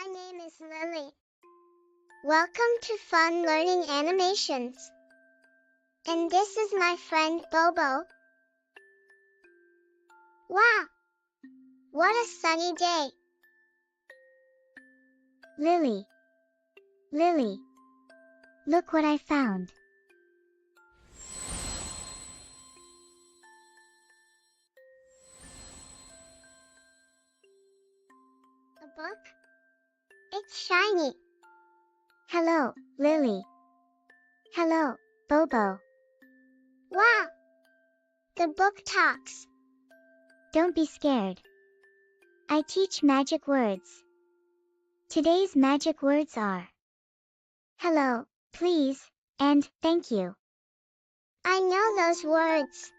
My name is Lily. Welcome to Fun Learning Animations. And this is my friend Bobo. Wow! What a sunny day! Lily, look what I found. A book? It's shiny. Hello, Lily. Hello, Bobo. Wow! The book talks. Don't be scared. I teach magic words. Today's magic words are hello, please, and thank you. I know those words.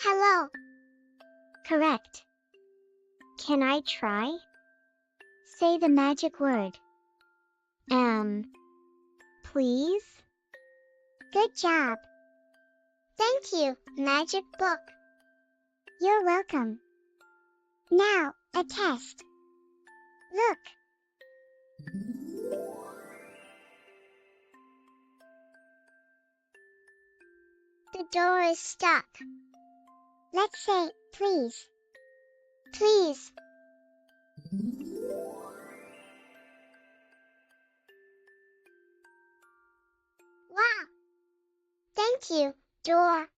Hello. Correct. Can I try? Say the magic word. Please? Good job. Thank you, magic book. You're welcome. Now, a test. Look. The door is stuck. Let's say, please. Please. Wow! Thank you, door.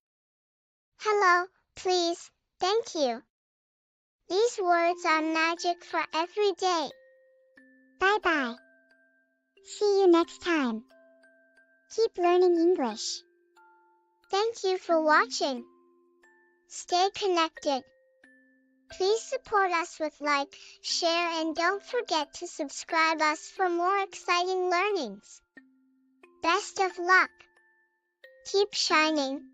Hello, please, thank you. These words are magic for every day. Bye-bye. See you next time. Keep learning English. Thank you for watching. Stay connected. Please support us with like, share, and don't forget to subscribe us for more exciting learnings. Best of luck. Keep shining.